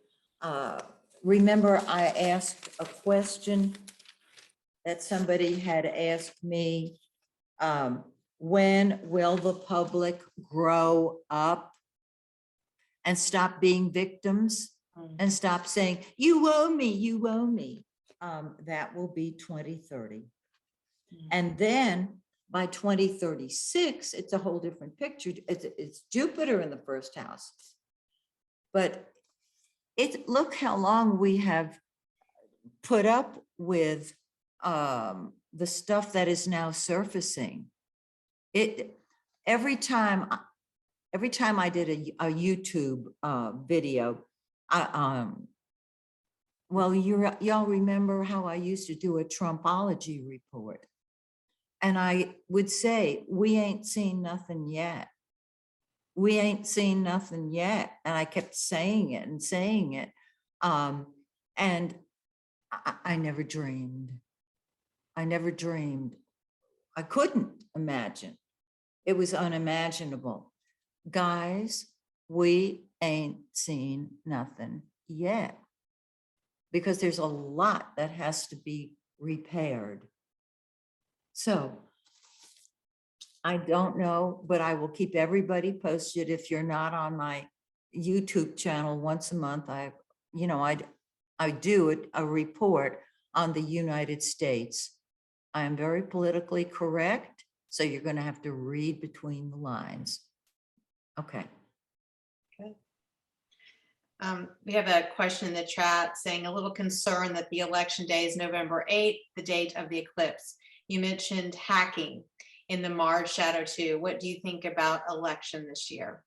[SPEAKER 3] Remember, I asked a question that somebody had asked me, when will the public grow up and stop being victims and stop saying, you owe me, you owe me? That will be 2030. And then by 2036, it's a whole different picture. It's Jupiter in the first house. But look how long we have put up with the stuff that is now surfacing. Every time I did a YouTube video, well, y'all remember how I used to do a Trumpology report, and I would say, we ain't seen nothing yet. We ain't seen nothing yet. And I kept saying it and saying it. And I never dreamed. I couldn't imagine. It was unimaginable. Guys, we ain't seen nothing yet, because there's a lot that has to be repaired. So I don't know, but I will keep everybody posted. If you're not on my YouTube channel once a month, I do a report on the United States. I am very politically correct, So you're going to have to read between the lines. Okay.
[SPEAKER 2] We have a question in the chat saying a little concerned that the election day is November 8th, the date of the eclipse. You mentioned hacking in the Mars shadow too. What do you think about election this year?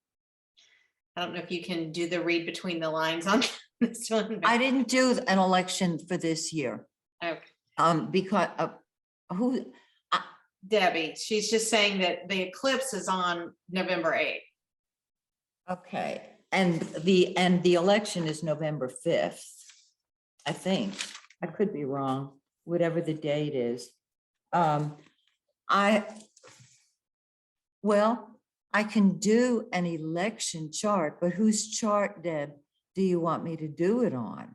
[SPEAKER 2] I don't know if you can do the read between the lines on this one.
[SPEAKER 3] I didn't do an election for this year.
[SPEAKER 2] Okay.
[SPEAKER 3] Because who?
[SPEAKER 2] Debbie, she's just saying that the eclipse is on November 8th.
[SPEAKER 3] Okay, and the election is November 5th, I think. I could be wrong, whatever the date is. Well, I can do an election chart, but whose chart, Deb, do you want me to do it on?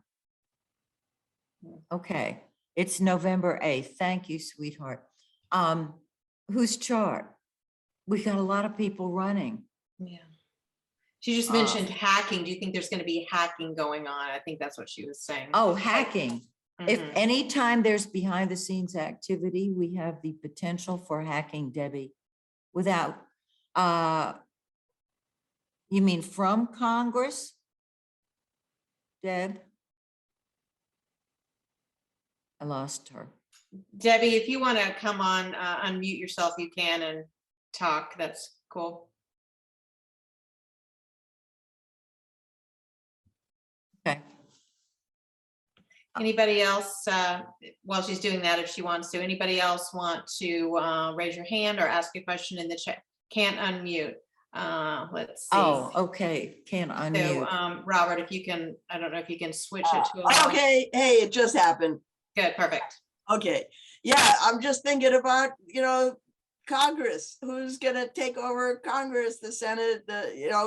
[SPEAKER 3] Okay, it's November 8th. Thank you, sweetheart. Whose chart? We got a lot of people running.
[SPEAKER 2] Yeah. She just mentioned hacking. Do you think there's going to be hacking going on? I think that's what she was saying.
[SPEAKER 3] Oh, hacking. If anytime there's behind the scenes activity, we have the potential for hacking, Debbie, without, you mean from Congress? Deb? I lost her.
[SPEAKER 2] Debbie, if you want to come on, unmute yourself, you can and talk. That's cool.
[SPEAKER 3] Okay.
[SPEAKER 2] Anybody else, while she's doing that, if she wants to, anybody else want to raise your hand or ask a question in the chat? Can't unmute. Let's see.
[SPEAKER 3] Oh, okay. Can't unmute.
[SPEAKER 2] So, Robert, if you can, I don't know if you can switch it to a
[SPEAKER 4] okay. Hey, it just happened.
[SPEAKER 2] Good, perfect.
[SPEAKER 4] Okay. Yeah, I'm just thinking about, Congress. Who's gonna take over Congress, the Senate?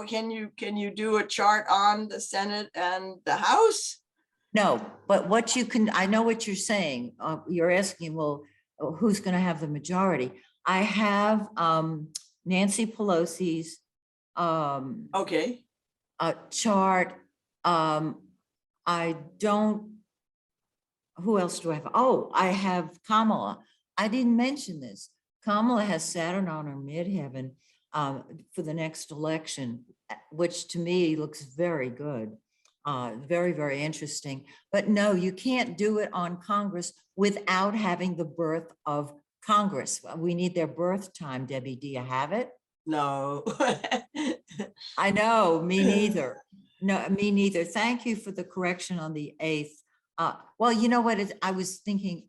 [SPEAKER 4] Can you do a chart on the Senate and the House?
[SPEAKER 3] No, but what you can, I know what you're saying. You're asking, well, who's going to have the majority? I have Nancy Pelosi's
[SPEAKER 4] Okay.
[SPEAKER 3] chart. I don't, who else do I have? Oh, I have Kamala. I didn't mention this. Kamala has Saturn on her midheaven for the next election, which to me looks very good. Very, very interesting. But no, you can't do it on Congress without having the birth of Congress. We need their birth time, Debbie. Do you have it?
[SPEAKER 4] No.
[SPEAKER 3] I know, me neither. No, me neither. Thank you for the correction on the 8th. Well, you know what? I was thinking,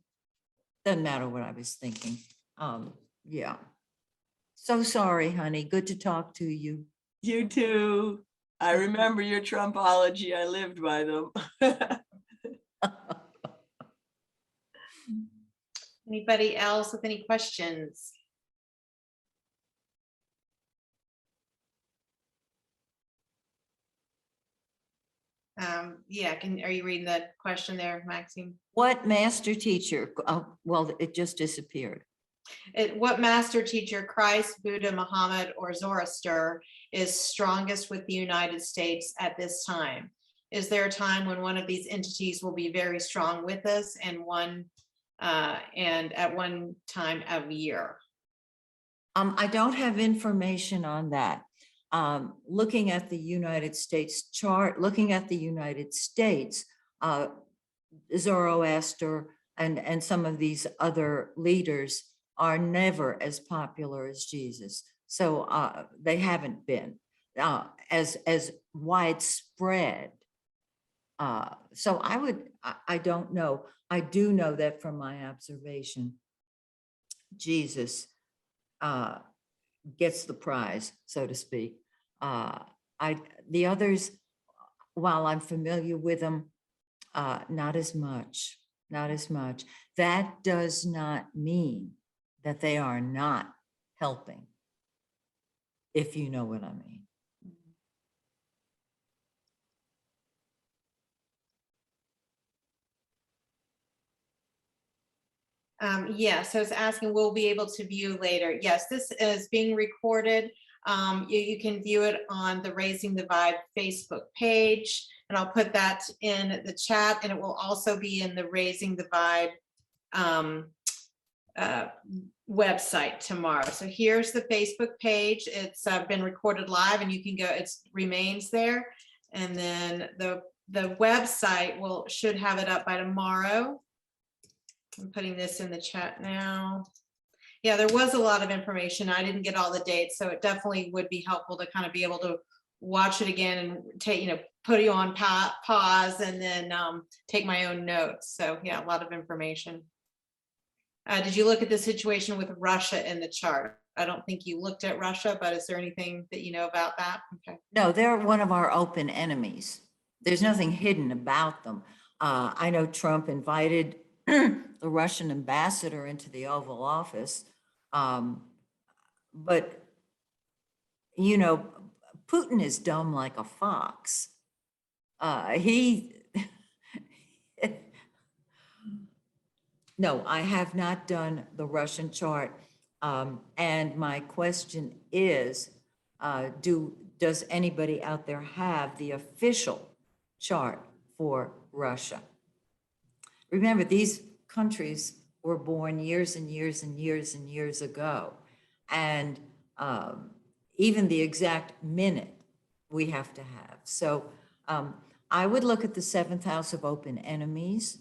[SPEAKER 3] doesn't matter what I was thinking. Yeah. So sorry, honey. Good to talk to you.
[SPEAKER 4] You too. I remember your Trumpology. I lived by them.
[SPEAKER 2] Anybody else with any questions? Yeah, are you reading the question there, Maxine?
[SPEAKER 3] What master teacher? Well, it just disappeared.
[SPEAKER 2] What master teacher, Christ, Buddha, Muhammad, or Zoroaster, is strongest with the United States at this time? Is there a time when one of these entities will be very strong with us and at one time of year?
[SPEAKER 3] I don't have information on that. Looking at the United States chart, looking at the United States, Zoroaster and some of these other leaders are never as popular as Jesus. So they haven't been as widespread. So I don't know. I do know that from my observation, Jesus gets the prize, so to speak. The others, while I'm familiar with them, not as much, not as much. That does not mean that they are not helping, if you know what I mean.
[SPEAKER 2] Yeah, so it's asking, we'll be able to view later. Yes, this is being recorded. You can view it on the Raising the Vibe Facebook page, and I'll put that in the chat, and it will also be in the Raising the Vibe website tomorrow. So here's the Facebook page. It's been recorded live, and you can go, it remains there. And then the website should have it up by tomorrow. I'm putting this in the chat now. Yeah, there was a lot of information. I didn't get all the dates, so it definitely would be helpful to kind of be able to watch it again and take, put you on pause and then take my own notes. So yeah, a lot of information. Did you look at the situation with Russia in the chart? I don't think you looked at Russia, but is there anything that you know about that? Okay.
[SPEAKER 3] No, they're one of our open enemies. There's nothing hidden about them. I know Trump invited the Russian ambassador into the Oval Office. But, Putin is dumb like a fox. No, I have not done the Russian chart. And my question is, does anybody out there have the official chart for Russia? Remember, these countries were born years and years and years and years ago. And even the exact minute we have to have. So I would look at the 7th house of open enemies.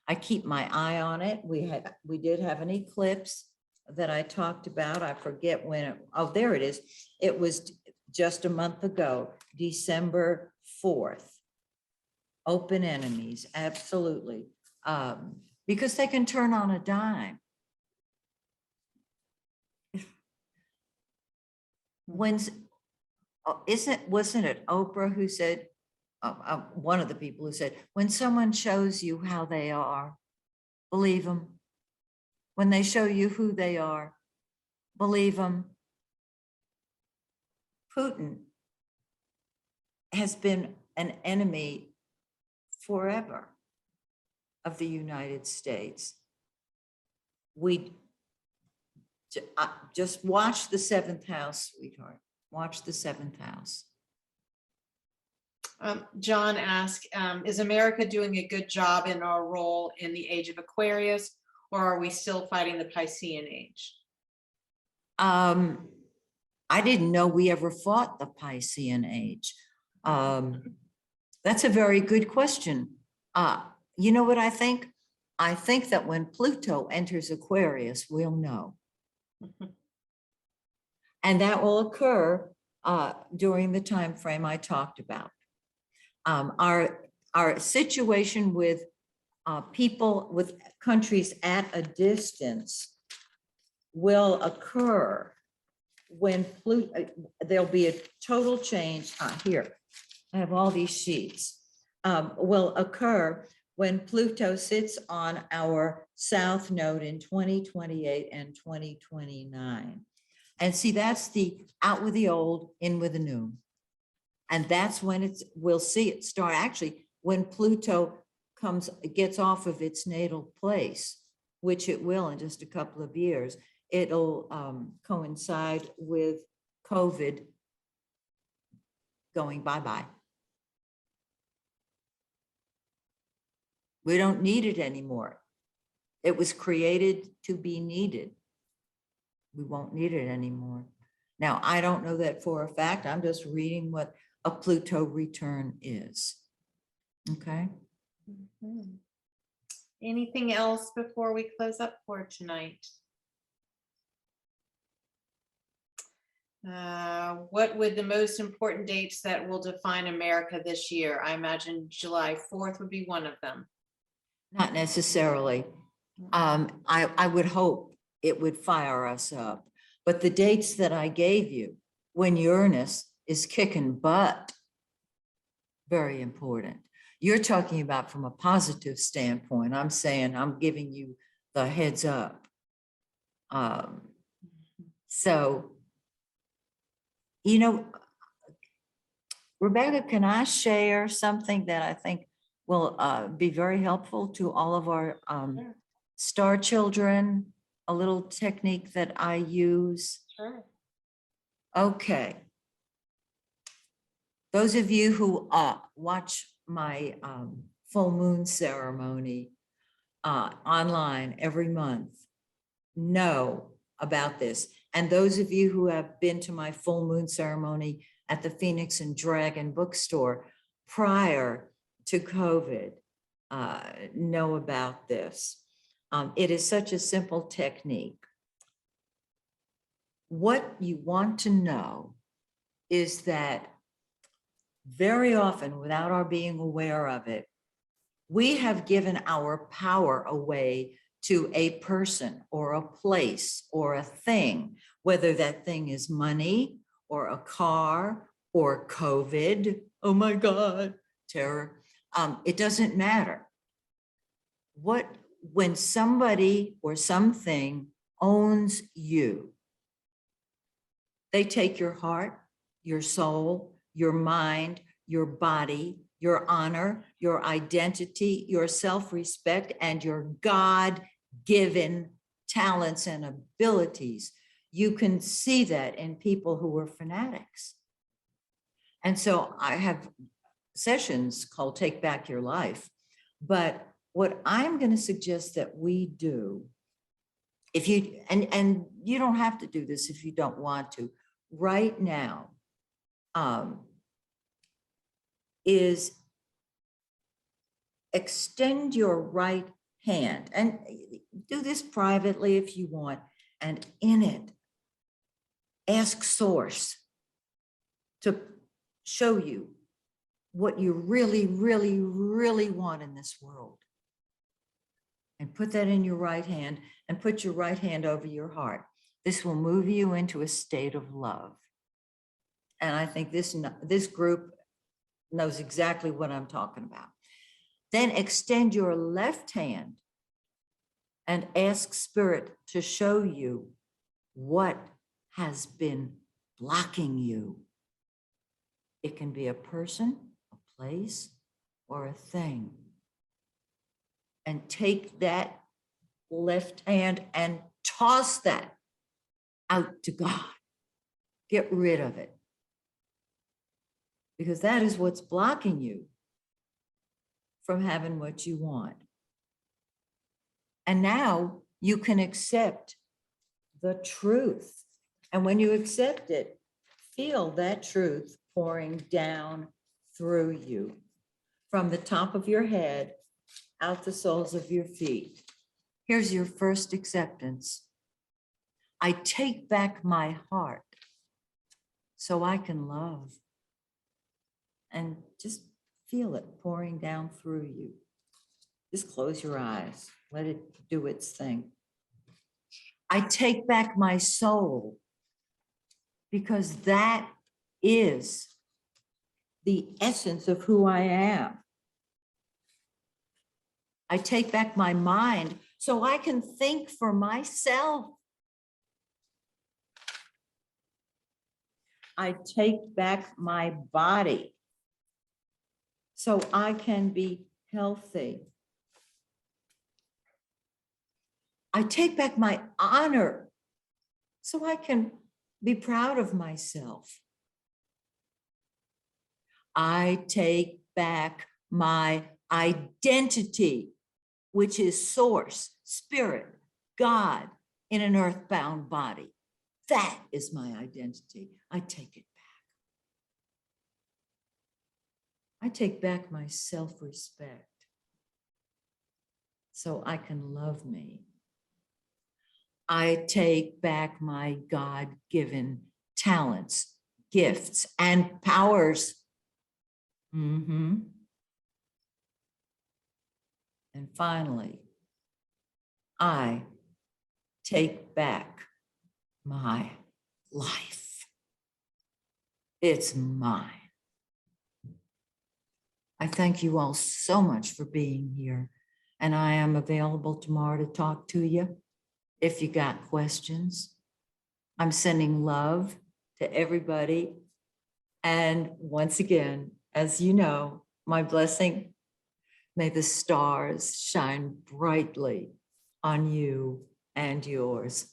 [SPEAKER 3] I keep my eye on it. We did have an eclipse that I talked about. I forget when oh, there it is. It was just a month ago, December 4th. Open enemies, absolutely. Because they can turn on a dime. Wasn't it Oprah who said, one of the people who said, when someone shows you how they are, believe them. When they show you who they are, believe them. Putin has been an enemy forever of the United States. We just watch the 7th house, sweetheart. Watch the 7th house.
[SPEAKER 2] John asked, is America doing a good job in our role in the age of Aquarius, or are we still fighting the Piscean age?
[SPEAKER 3] I didn't know we ever fought the Piscean age. That's a very good question. You know what I think? I think that when Pluto enters Aquarius, we'll know. And that will occur during the time frame I talked about. Our situation with people, with countries at a distance will occur when Pluto, there'll be a total change. Here, I have all these sheets. Will occur when Pluto sits on our south node in 2028 and 2029. And see, that's the out with the old, in with the new. And that's when we'll see it start. Actually, when Pluto gets off of its natal place, which it will in just a couple of years, it'll coincide with COVID going bye-bye. We don't need it anymore. It was created to be needed. We won't need it anymore. Now, I don't know that for a fact. I'm just reading what a Pluto return is. Okay.
[SPEAKER 2] Mm-hmm. Anything else before we close up for tonight? What would the most important dates that will define America this year? I imagine July 4th would be one of them.
[SPEAKER 3] Not necessarily. I would hope it would fire us up. But the dates that I gave you, when Uranus is kicking butt, very important. You're talking about from a positive standpoint. I'm saying I'm giving you the heads up. So, Rebecca, can I share something that I think will be very helpful to all of our star children? A little technique that I use.
[SPEAKER 2] Sure.
[SPEAKER 3] Okay. Those of you who watch my full moon ceremony online every month, know about this. And those of you who have been to my full moon ceremony at the Phoenix and Dragon bookstore prior to COVID know about this. It is such a simple technique. What you want to know is that very often, without our being aware of it, we have given our power away to a person or a place or a thing, whether that thing is money or a car or COVID. Oh my God, terror. It doesn't matter. When somebody or something owns you, they take your heart, your soul, your mind, your body, your honor, your identity, your self-respect, and your God-given talents and abilities. You can see that in people who are fanatics. And so I have sessions called Take Back Your Life. But what I'm going to suggest that we do, if you, and you don't have to do this if you don't want to, right now, is extend your right hand, and do this privately if you want, and in it, ask Source to show you what you really, really, really want in this world. And put that in your right hand, and put your right hand over your heart. This will move you into a state of love. And I think this group knows exactly what I'm talking about. Then extend your left hand and ask Spirit to show you what has been blocking you. It can be a person, a place, or a thing. And take that left hand and toss that out to God. Get rid of it. Because that is what's blocking you from having what you want. And now you can accept the truth. And when you accept it, feel that truth pouring down through you from the top of your head out the soles of your feet. Here's your first acceptance. I take back my heart so I can love. And just feel it pouring down through you. Just close your eyes. Let it do its thing. I take back my soul because that is the essence of who I am. I take back my mind so I can think for myself. I take back my body so I can be healthy. I take back my honor so I can be proud of myself. I take back my identity, which is Source, Spirit, God in an earthbound body. That is my identity. I take it back. I take back my self-respect so I can love me. I take back my God-given talents, gifts, and powers. And finally, I take back my life. It's mine. I thank you all so much for being here, and I am available tomorrow to talk to you if you got questions. I'm sending love to everybody. And once again, as you know, my blessing, may the stars shine brightly on you and yours.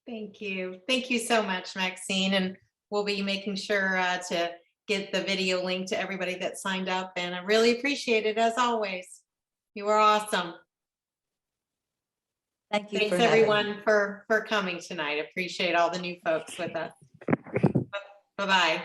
[SPEAKER 2] Thank you. Thank you so much, Maxine. And we'll be making sure to get the video link to everybody that signed up. And I really appreciate it as always. You are awesome.
[SPEAKER 3] Thank you.
[SPEAKER 2] Thanks
[SPEAKER 3] for having me.
[SPEAKER 2] everyone for coming tonight. Appreciate all the new folks with us. Bye-bye.